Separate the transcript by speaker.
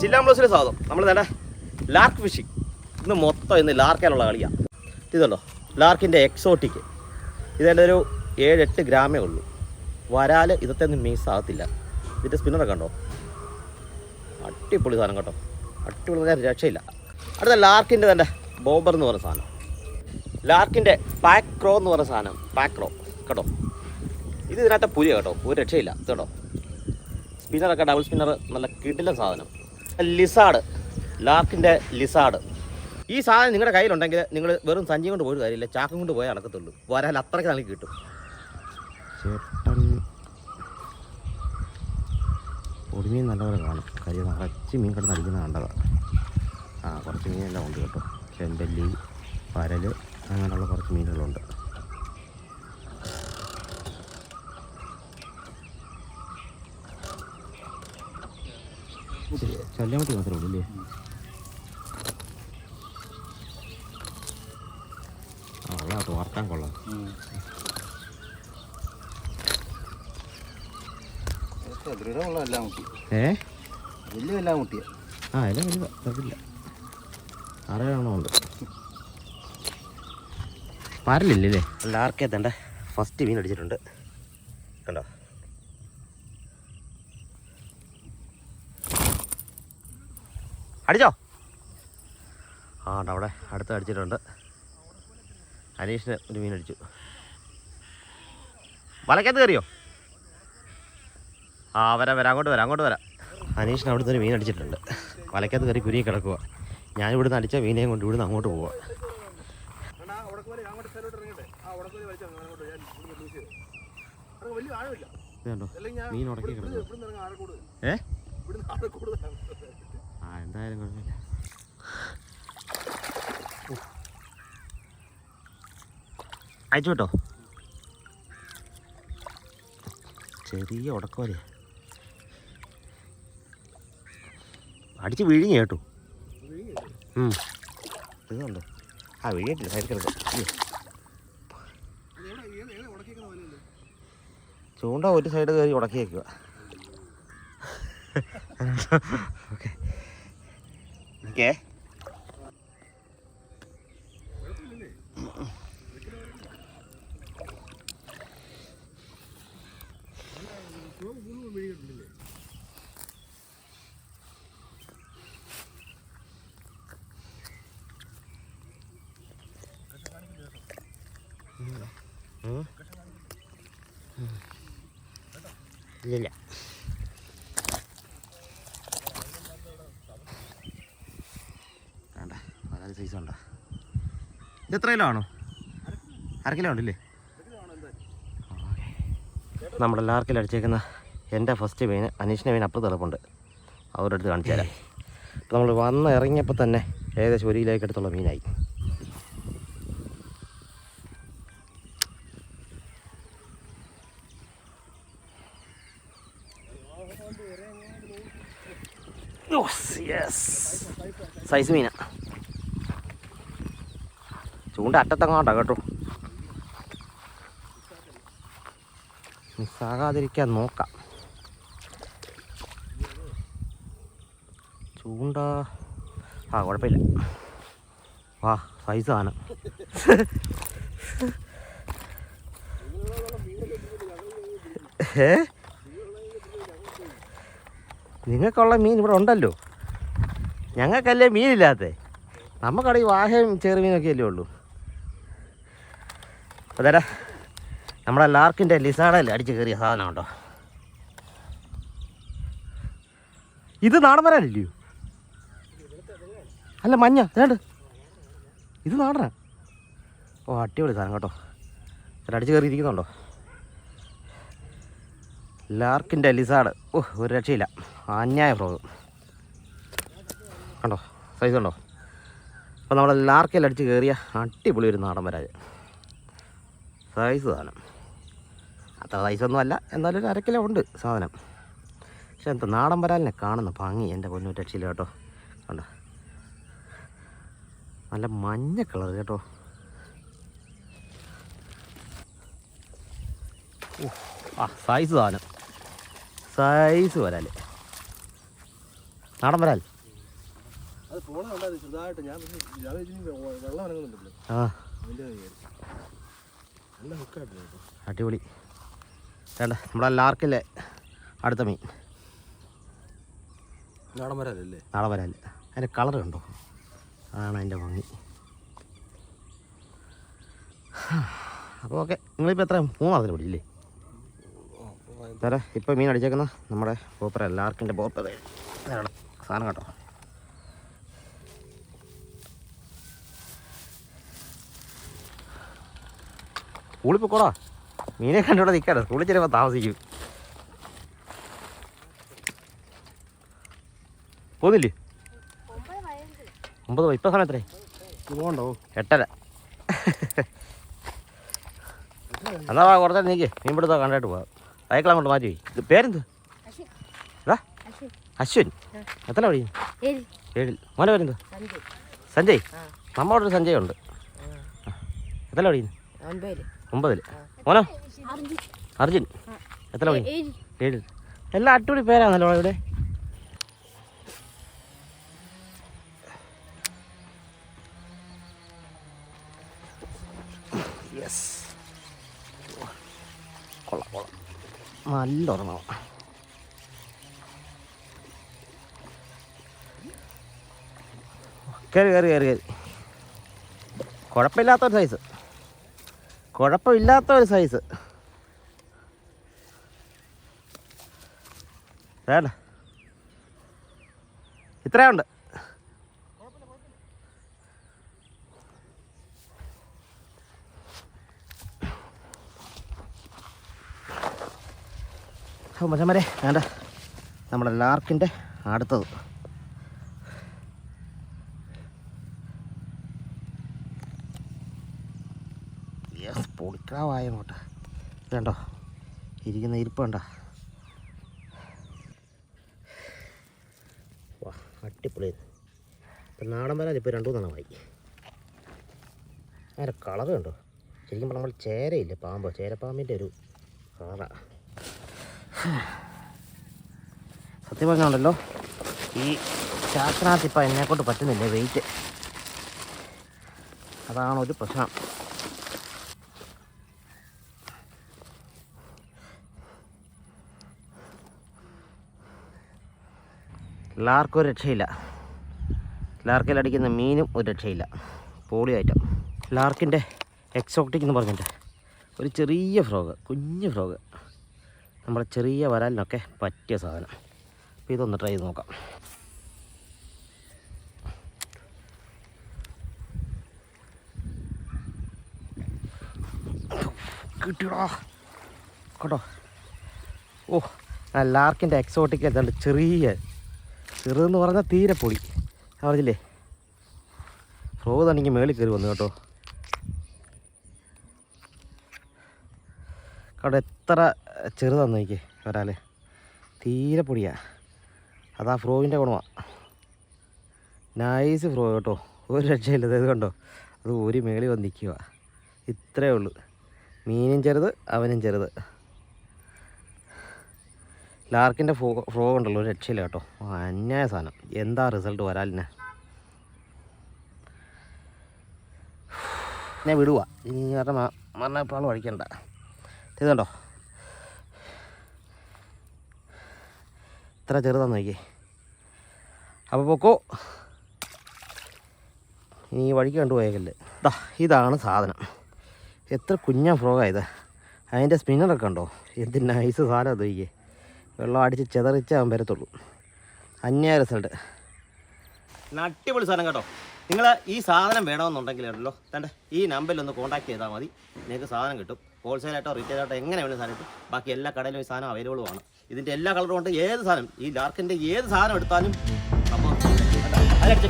Speaker 1: ചില്ലാംബ്ലോസിലെ സ്വാഗതം. നമ്മൾ നേരെ ലാർക്ക് ഫിഷിങ്. ഇന്ന് ലാർക്കേലുള്ള കളിയാണ്. ഇതുണ്ടോ ലാർക്കിൻ്റെ എക്സോട്ടിക്ക്. ഇതെൻ്റെ ഒരു 7-8 ഗ്രാമേ ഉള്ളൂ. വരാൽ ഇതൊക്കെ ഒന്നും മിസ്സാകത്തില്ല. ഇതിൻ്റെ സ്പിന്നറൊക്കെ ഉണ്ടോ, അടിപൊളി സാധനം കേട്ടോ, അടിപൊളി, രക്ഷയില്ല. അടുത്ത ലാർക്കിൻ്റെ തന്നെ ബോബർ എന്ന് പറയുന്ന സാധനം, ലാർക്കിൻ്റെ പാക്രോ എന്ന് പറയുന്ന സാധനം, പാക്രോ കേട്ടോ. ഇത് ഇതിനകത്തെ പുലിയ കേട്ടോ, ഒരു രക്ഷയില്ല. ഇത് കേട്ടോ സ്പിന്നറൊക്കെ ഡബിൾ സ്പിന്നർ, നല്ല കിടിലൻ സാധനം. ലിസാഡ്, ലാർക്കിൻ്റെ ലിസാഡ്. ഈ സാധനം നിങ്ങളുടെ കയ്യിലുണ്ടെങ്കിൽ നിങ്ങൾ വെറും സഞ്ചി കൊണ്ട് പോയിട്ട് കാര്യമില്ല, ചാക്കും കൊണ്ട് പോയാൽ നടക്കത്തുള്ളൂ. വരാൽ അത്രയ്ക്ക് നമുക്ക് കിട്ടും. ചേട്ടൻ പൊടിമീൻ നല്ലപോലെ കാണും, കാര്യം നിറച്ച് മീൻ കിടന്ന് അടിക്കുന്ന കണ്ടതാണ്. കുറച്ച് മീനെല്ലാം ഉണ്ട് കേട്ടോ, ചെമ്പല്ലി, പരൽ, അങ്ങനെയുള്ള കുറച്ച് മീനുകളുണ്ട്. ചല്ലാമത്തി മാത്രമേ ഉള്ളൂ അല്ലേ? കൊള്ളാം, വാർത്താൻ കൊള്ളാം. ദൃഢമുള്ള എല്ലാം മുട്ടി. വലിയ എല്ലാം മുട്ടിയ. എല്ലാം വലുതാ, കുഴപ്പമില്ല. 6 എണ്ണം ഉണ്ട്. പാരലില്ലേ? ലാർക്കേ തണ്ട ഫസ്റ്റ് മീൻ അടിച്ചിട്ടുണ്ട് കണ്ടോ. അടിച്ചോ? അവിടെ അടുത്ത് അടിച്ചിട്ടുണ്ട്. അനീഷിന് ഒരു മീൻ അടിച്ചു. വലക്കകത്ത് കയറിയോ? വരാം, അങ്ങോട്ട് വരാം. അനീഷിന് അവിടുത്തെ ഒരു മീൻ അടിച്ചിട്ടുണ്ട്. വലക്കകത്ത് കയറി കുരുങ്ങി കിടക്കുക. ഞാനിവിടുന്ന് അടിച്ച മീനെയും കൊണ്ട് ഇവിടുന്ന് അങ്ങോട്ട് പോവുക. മീൻ ഉടക്കി കിടക്കുക. എന്തായാലും കുഴപ്പമില്ല. അയച്ചു കേട്ടോ, ചെറിയ ഉടക്കോലെ അടിച്ച് വിഴിഞ്ഞ് കേട്ടോ. ഇതുണ്ട്. വിഴിഞ്ഞിട്ടില്ല, സൈഡ് കിടക്കും. ചൂണ്ട ഒരു സൈഡ് കയറി ഉടക്കി വയ്ക്കുക. Okay okay. ഇല്ല, വേണ്ട, വളരെ സൈസ് ഉണ്ടോ. ഇത് എത്ര കിലോ ആണോ? 1/2 കിലോ ഉണ്ടല്ലേ? നമ്മുടെ ലാർക്കിൽ അടിച്ചേക്കുന്ന എൻ്റെ ഫസ്റ്റ് മീൻ, അനീഷിൻ്റെ മീൻ അപ്പുറത്ത് കിടപ്പുണ്ട്, അവരുടെ അടുത്ത് കാണിച്ചു തരാം. അപ്പോൾ നമ്മൾ വന്ന് ഇറങ്ങിയപ്പോൾ തന്നെ ഏകദേശം 1 കിലോയ്ക്ക് അടുത്തുള്ള മീനായി. സൈസ് മീന, ചൂണ്ട അറ്റത്തങ്ങാണ്ട കേട്ടോ, മിസ്സാകാതിരിക്കാൻ നോക്കാം. ചൂണ്ട കുഴപ്പമില്ല. സൈസ് ആണ്. നിങ്ങൾക്കുള്ള മീൻ ഇവിടെ ഉണ്ടല്ലോ, ഞങ്ങൾക്കല്ലേ മീനില്ലാത്തേ. നമുക്കവിടെ ഈ വാഹയും ചെറുമീനൊക്കെ അല്ലേ ഉള്ളൂ. അതേടാ നമ്മുടെ ലാർക്കിൻ്റെ ലിസാഡല്ലേ അടിച്ച് കയറിയ സാധനം ഉണ്ടോ. ഇത് നാടൻ വരാനില്ലയോ? അല്ല മഞ്ഞ വേണ്ട, ഇത് നാടനാ. അടിപൊളി സാധനം കേട്ടോ, അടിച്ച് കയറിയിരിക്കുന്നുണ്ടോ ലാർക്കിൻ്റെ ലിസാഡ്. ഒരു രക്ഷയില്ല, അന്യായ ഫ്രോഗ് കണ്ടോ, സൈസ് ഉണ്ടോ. അപ്പോൾ നമ്മൾ ലാർക്കിൽ അടിച്ച് കയറിയ അടിപൊളി ഒരു നാടൻ വരാൽ സൈസ് സാധനം. അത്ര സൈസൊന്നും അല്ല, എന്നാലും ഒരു 1/2 കിലോ ഉണ്ട് സാധനം. പക്ഷെ എന്താ നാടൻ വരാലിനെ കാണുന്ന ഭംഗി എൻ്റെ പൊന്നു രക്ഷയില്ല കേട്ടോ. കണ്ടോ, നല്ല മഞ്ഞ കളർ കേട്ടോ. സൈസ് സാധനം, സൈസ് വരാൽ, നാടൻ വരാൽ. അടിപൊളി. വേണ്ട നമ്മളെ ലാർക്കിലെ അടുത്ത മീൻ നാടൻ വരാലല്ലേ? നാടൻ വരാല്. അതിൻ്റെ കളർ കണ്ടോ? അതാണ് അതിൻ്റെ ഭംഗി. അപ്പോൾ ഓക്കെ, നിങ്ങളിപ്പോൾ എത്ര 3 അതിൽ പിടിച്ചില്ലേ? തരാം. ഇപ്പോൾ മീൻ അടിച്ചേക്കുന്ന നമ്മുടെ പോപ്പറ ലാർക്കിൻ്റെ പോപ്പറ സാധനം കേട്ടോ. സ്കൂളിൽ പോക്കോടാ, മീനെ കണ്ടിവിടെ നിൽക്കാതെ സ്കൂളിൽ ചിലപ്പോൾ താമസിക്കും. പോകുന്നില്ലേ? 9 ഇപ്പം സമയം എത്രേ? പോകണ്ടോ? 8:30. എന്നാ കുറച്ച് നീക്ക് മീൻ പിടുത്തോ കണ്ടിട്ട് പോവാം. സൈക്കിൾ അങ്ങോട്ട് മാറ്റി പോയി. ഇത് പേരെന്ത്? അശ്വിൻ. എത്ര പഠിക്കും? 7. മോനെ പേരെന്ത്? സഞ്ജയ്. നമ്മളോടൊരു സഞ്ജയ് ഉണ്ട്. എത്ര പഠിക്കുന്നു? 9. മോനോ? അർജുൻ. എത്ര പഠിക്കും? 7. എല്ലാം അടിപൊളി പേരാണല്ലോ ഇവിടെ. യെസ്, കൊള്ളാം കൊള്ളാം, നല്ല ഒരെണ്ണം. കയറി കയറി കയറി കയറി. കുഴപ്പമില്ലാത്തൊരു സൈസ്, കുഴപ്പമില്ലാത്തൊരു സൈസ്. വേണ്ട, ഇത്രയുണ്ട്. മച്ചന്മാരെ വേണ്ട, നമ്മുടെ ലാർക്കിൻ്റെ അടുത്തത്. യെസ്, പൊടിക്കാവായ അങ്ങോട്ട്. ഇതുണ്ടോ ഇരിക്കുന്ന ഇരിപ്പ് കണ്ടോ? വാ, അടിപൊളി. ഇപ്പം നാടൻ വരാൻ ഇപ്പോൾ 2-3 എണ്ണമായി. അതിൻ്റെ കളറ് കണ്ടോ? ശരിക്കും നമ്മൾ ചേരയില്ലേ, പാമ്പ്, ചേരപ്പാമ്പിൻ്റെ ഒരു കളറാണ്. സത്യം പറഞ്ഞുണ്ടല്ലോ, ഈ ചാക്കിനകത്ത് ഇപ്പം എന്നെക്കൊണ്ട് പറ്റുന്നില്ല വെയിറ്റ്. അതാണ് ഒരു പ്രശ്നം. ലാർക്കും ഒരു രക്ഷയില്ല, ലാർക്കിലടിക്കുന്ന മീനും ഒരു രക്ഷയില്ല. Poly item. ലാർക്കിൻ്റെ എക്സോട്ടിക് എന്ന് പറഞ്ഞിട്ട് ഒരു ചെറിയ ഫ്രോഗ്, കുഞ്ഞ് ഫ്രോഗ്, നമ്മുടെ ചെറിയ വരാലിനൊക്കെ പറ്റിയ സാധനം. അപ്പോൾ ഇതൊന്ന് ട്രൈ ചെയ്ത് നോക്കാം. കിട്ടിയോടാ കേട്ടോ. ഓ, ആ ലാർക്കിൻ്റെ എക്സോട്ടിക് എന്താണ്ട് ചെറുതെന്ന് പറഞ്ഞാൽ തീരെ പൊടി. പറഞ്ഞില്ലേ, ഫ്രോഗ് തന്നെങ്കിൽ മേളിൽ കയറി വന്നു കേട്ടോ. അവിടെ എത്ര ചെറുതാന്ന് നോക്കി വരാല്, തീരെ പൊടിയാ. അതാ ഫ്രോഗിൻ്റെ ഗുണമാണ്. നൈസ് ഫ്രോഗ് കേട്ടോ, ഒരു രക്ഷയില്ല. ഇത് കണ്ടോ, അത് ഒരു മേളിൽ വന്ന് നിൽക്കുക. ഇത്രയേ ഉള്ളൂ. മീനും ചെറുത്, അവനും ചെറുത്. ലാർക്കിൻ്റെ ഫ്രോഗ് ഉണ്ടല്ലോ, ഒരു രക്ഷയില്ല കേട്ടോ. അന്യായ സാധനം. എന്താ റിസൾട്ട് വരാലിനെ. ഞാൻ വിടുക ഇനി, കാരണം മരണപ്പാൾ വഴിക്കണ്ട. ഇതുണ്ടോ, ഇത്ര ചെറുതാന്ന് നോക്കിയേ. അപ്പോൾ പൊക്കോ, ഇനി വഴിക്ക് കണ്ടുപോയേക്കല്ലേ. ഇതാണ് സാധനം. എത്ര കുഞ്ഞാ ഫ്രോഗായത്. അതിൻ്റെ സ്പിന്നറൊക്കെ ഉണ്ടോ, എന്ത് നൈസ് സാധനം അത് നോക്കിയേ. വെള്ളം അടിച്ച് ചെതറിച്ചാൽ വരത്തുള്ളൂ. അന്യായ റിസൾട്ട്. അടിപൊളി സാധനം കേട്ടോ. നിങ്ങൾ ഈ സാധനം വേണമെന്നുണ്ടെങ്കിൽ ഉണ്ടല്ലോ, തൻ്റെ ഈ നമ്പറിലൊന്ന് കോൺടാക്ട് ചെയ്താൽ മതി. നിങ്ങൾക്ക് സാധനം കിട്ടും. ഹോൾസെയിലായിട്ടോ റീറ്റെയിലായിട്ടോ എങ്ങനെ വേണമെങ്കിലും സാധനം കിട്ടും. ബാക്കി എല്ലാ കടയിലും ഈ സാധനം അവൈലബിളുമാണ്. ഇതിൻ്റെ എല്ലാ കളറും ഉണ്ട്. ഏത് സാധനം, ഈ ലാർക്കിൻ്റെ ഏത് സാധനം എടുത്താലും അപ്പോൾ അതിനടിച്ച